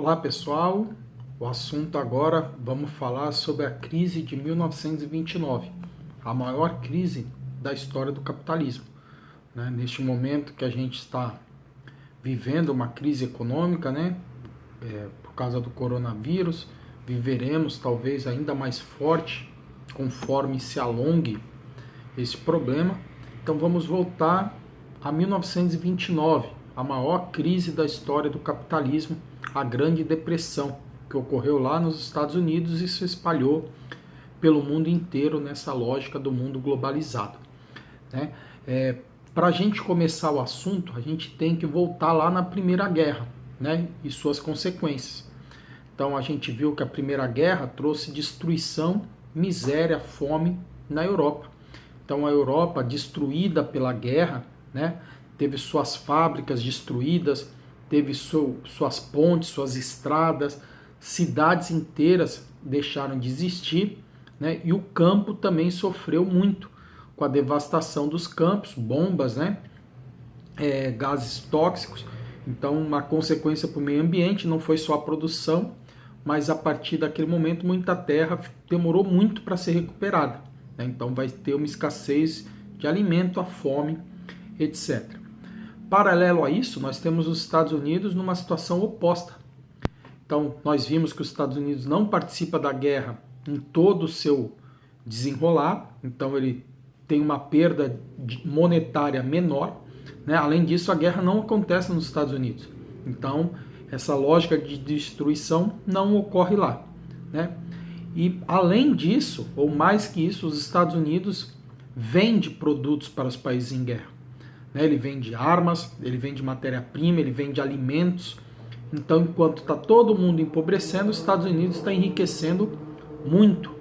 Olá pessoal, o assunto agora vamos falar sobre a crise de 1929, a maior crise da história do capitalismo. Neste momento que a gente está vivendo uma crise econômica, por causa do coronavírus, viveremos talvez ainda mais forte conforme se alongue esse problema. Então vamos voltar a 1929, a maior crise da história do capitalismo, a Grande Depressão, que ocorreu lá nos Estados Unidos e se espalhou pelo mundo inteiro nessa lógica do mundo globalizado. Para a gente começar o assunto, a gente tem que voltar lá na Primeira Guerra, e suas consequências. Então a gente viu que a Primeira Guerra trouxe destruição, miséria, fome na Europa. Então a Europa, destruída pela guerra, teve suas fábricas destruídas, teve suas pontes, suas estradas, cidades inteiras deixaram de existir, e o campo também sofreu muito com a devastação dos campos, bombas, gases tóxicos. Então, uma consequência para o meio ambiente não foi só a produção, mas a partir daquele momento muita terra demorou muito para ser recuperada. Então, vai ter uma escassez de alimento, a fome, etc. Paralelo a isso, nós temos os Estados Unidos numa situação oposta. Então, nós vimos que os Estados Unidos não participa da guerra em todo o seu desenrolar, então ele tem uma perda monetária menor. Além disso, a guerra não acontece nos Estados Unidos. Então, essa lógica de destruição não ocorre lá. E, além disso, ou mais que isso, os Estados Unidos vendem produtos para os países em guerra. Ele vende armas, ele vende matéria-prima, ele vende alimentos. Então, enquanto está todo mundo empobrecendo, os Estados Unidos está enriquecendo muito.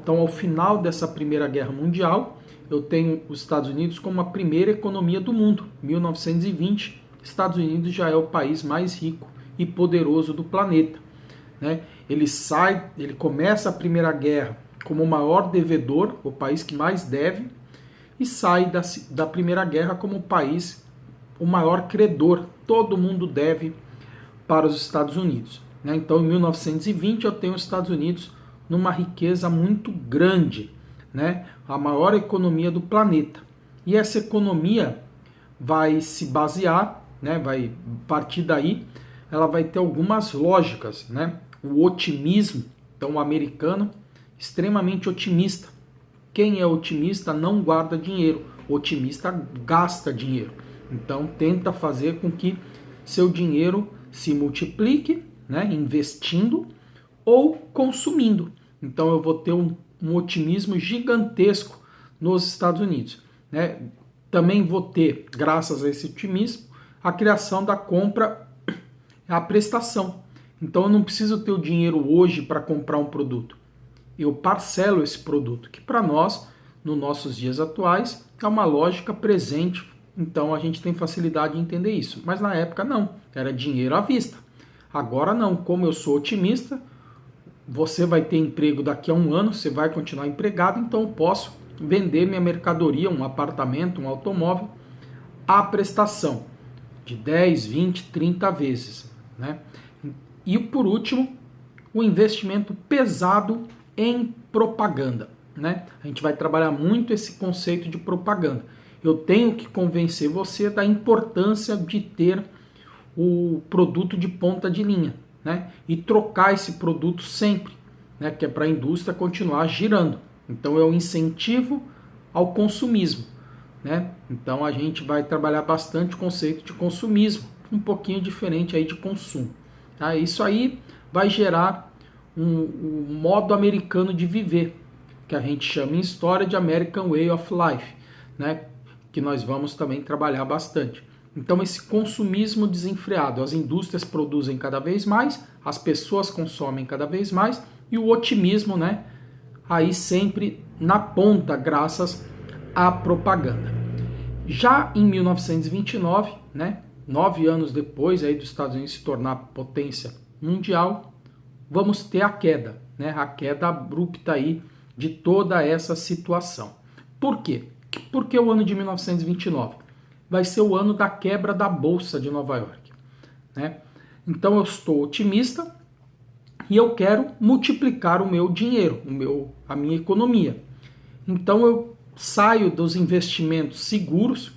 Então, ao final dessa Primeira Guerra Mundial, eu tenho os Estados Unidos como a primeira economia do mundo. 1920, Estados Unidos já é o país mais rico e poderoso do planeta. Ele começa a Primeira Guerra como o maior devedor, o país que mais deve, e sai da Primeira Guerra como o país, o maior credor. Todo mundo deve para os Estados Unidos. Então, em 1920, eu tenho os Estados Unidos numa riqueza muito grande, a maior economia do planeta. E essa economia vai se basear, vai partir daí, ela vai ter algumas lógicas. O otimismo, então o americano, extremamente otimista. Quem é otimista não guarda dinheiro, otimista gasta dinheiro. Então tenta fazer com que seu dinheiro se multiplique, investindo ou consumindo. Então eu vou ter um otimismo gigantesco nos Estados Unidos. Também vou ter, graças a esse otimismo, a criação da compra, a prestação. Então eu não preciso ter o dinheiro hoje para comprar um produto. Eu parcelo esse produto, que para nós, nos nossos dias atuais, é uma lógica presente. Então a gente tem facilidade de entender isso. Mas na época não, era dinheiro à vista. Agora não, como eu sou otimista, você vai ter emprego daqui a um ano, você vai continuar empregado, então eu posso vender minha mercadoria, um apartamento, um automóvel, à prestação de 10, 20, 30 vezes. E por último, o investimento pesado em propaganda. A gente vai trabalhar muito esse conceito de propaganda. Eu tenho que convencer você da importância de ter o produto de ponta de linha, e trocar esse produto sempre, que é para a indústria continuar girando. Então é o incentivo ao consumismo. Então a gente vai trabalhar bastante o conceito de consumismo, um pouquinho diferente aí de consumo. Isso aí vai gerar um modo americano de viver, que a gente chama em história de American Way of Life, que nós vamos também trabalhar bastante. Então esse consumismo desenfreado, as indústrias produzem cada vez mais, as pessoas consomem cada vez mais, e o otimismo, aí sempre na ponta, graças à propaganda. Já em 1929, 9 anos depois aí dos Estados Unidos se tornar potência mundial, vamos ter a queda abrupta aí de toda essa situação. Por quê? Porque o ano de 1929 vai ser o ano da quebra da Bolsa de Nova York. Então eu estou otimista e eu quero multiplicar o meu dinheiro, a minha economia. Então eu saio dos investimentos seguros,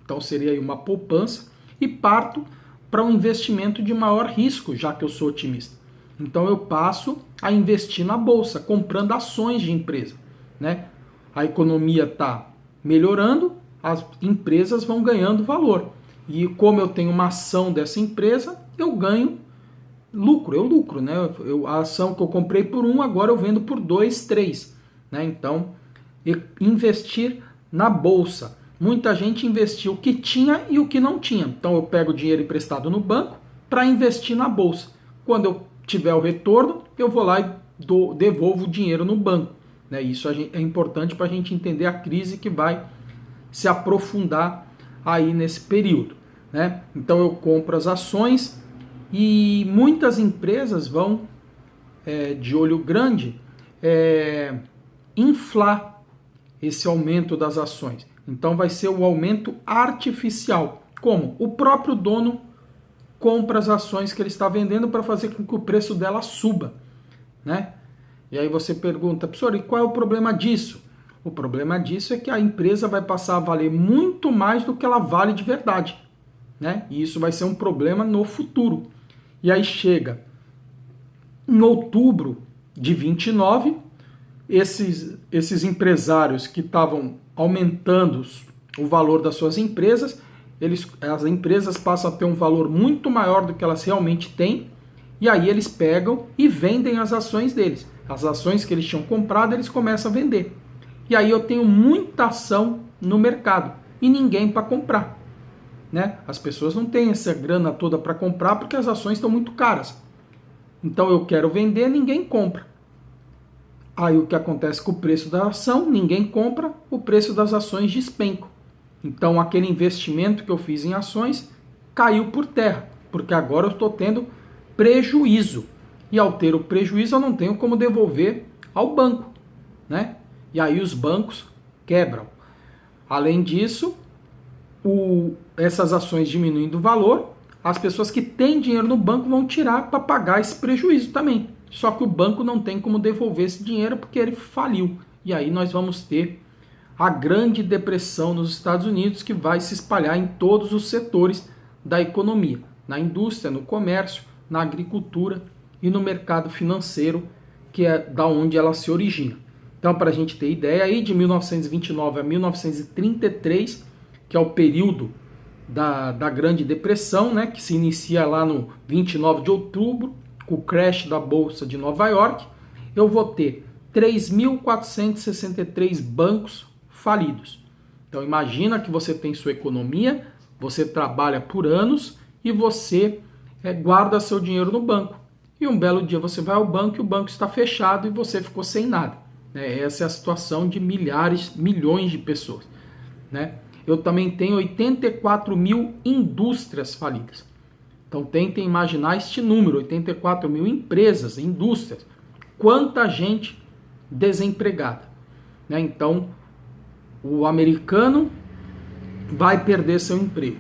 então seria aí uma poupança, e parto para um investimento de maior risco, já que eu sou otimista. Então eu passo a investir na bolsa, comprando ações de empresa, né? A economia está melhorando, as empresas vão ganhando valor. E como eu tenho uma ação dessa empresa, eu ganho lucro, né? A ação que eu comprei por 1, agora eu vendo por 2, 3, né? Então, investir na bolsa. Muita gente investiu o que tinha e o que não tinha. Então eu pego o dinheiro emprestado no banco para investir na bolsa. Quando eu tiver o retorno, eu vou lá e devolvo o dinheiro no banco. Né? Isso é importante para a gente entender a crise que vai se aprofundar aí nesse período. Né? Então eu compro as ações e muitas empresas vão, de olho grande, inflar esse aumento das ações. Então vai ser o aumento artificial. Como? O próprio dono compra as ações que ele está vendendo para fazer com que o preço dela suba, né? E aí você pergunta, professor, e qual é o problema disso? O problema disso é que a empresa vai passar a valer muito mais do que ela vale de verdade, né? E isso vai ser um problema no futuro. E aí chega em outubro de 29, esses empresários que estavam aumentando o valor das suas empresas, as empresas passam a ter um valor muito maior do que elas realmente têm, e aí eles pegam e vendem as ações deles. As ações que eles tinham comprado, eles começam a vender. E aí eu tenho muita ação no mercado e ninguém para comprar. Né? As pessoas não têm essa grana toda para comprar porque as ações estão muito caras. Então eu quero vender, ninguém compra. Aí o que acontece com o preço da ação? Ninguém compra, o preço das ações despenca. Então aquele investimento que eu fiz em ações caiu por terra, porque agora eu estou tendo prejuízo. E ao ter o prejuízo eu não tenho como devolver ao banco, né? E aí os bancos quebram. Além disso, essas ações diminuindo o valor, as pessoas que têm dinheiro no banco vão tirar para pagar esse prejuízo também. Só que o banco não tem como devolver esse dinheiro porque ele faliu. E aí nós vamos ter a grande depressão nos Estados Unidos, que vai se espalhar em todos os setores da economia. Na indústria, no comércio, na agricultura e no mercado financeiro, que é da onde ela se origina. Então, para a gente ter ideia, aí de 1929 a 1933, que é o período da Grande Depressão, né, que se inicia lá no 29 de outubro, com o crash da Bolsa de Nova York, eu vou ter 3.463 bancos falidos. Então imagina que você tem sua economia, você trabalha por anos e você guarda seu dinheiro no banco. E um belo dia você vai ao banco e o banco está fechado e você ficou sem nada. Essa é a situação de milhões de pessoas. Né? Eu também tenho 84 mil indústrias falidas. Então tentem imaginar este número, 84 mil empresas, indústrias. Quanta gente desempregada. Né? Então o americano vai perder seu emprego.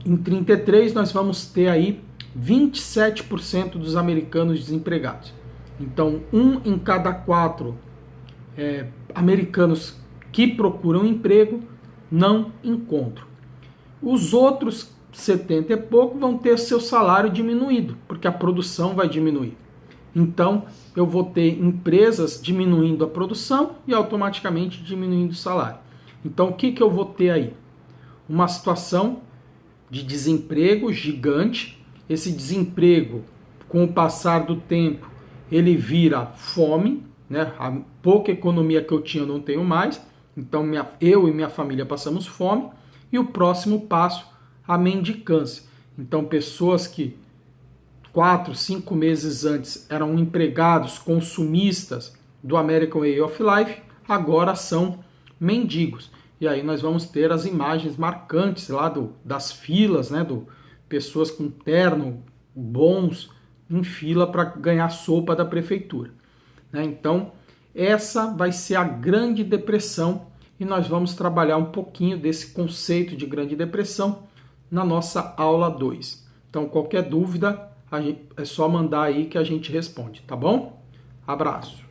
Em 33 nós vamos ter aí 27% dos americanos desempregados. Então 1 em cada 4 americanos que procuram emprego não encontram. Os outros 70 e pouco vão ter seu salário diminuído, porque a produção vai diminuir. Então, eu vou ter empresas diminuindo a produção e automaticamente diminuindo o salário. Então, o que eu vou ter aí? Uma situação de desemprego gigante. Esse desemprego, com o passar do tempo, ele vira fome, né? A pouca economia que eu tinha eu não tenho mais. Então, eu e minha família passamos fome. E o próximo passo, a mendicância. Então, pessoas que 4, 5 meses antes eram empregados, consumistas do American Way of Life, agora são mendigos. E aí nós vamos ter as imagens marcantes lá das filas, né, pessoas com terno bons em fila para ganhar sopa da prefeitura. Né? Então, essa vai ser a Grande Depressão e nós vamos trabalhar um pouquinho desse conceito de Grande Depressão na nossa aula 2. Então, Então, qualquer dúvida, é só mandar aí que a gente responde, tá bom? Abraço.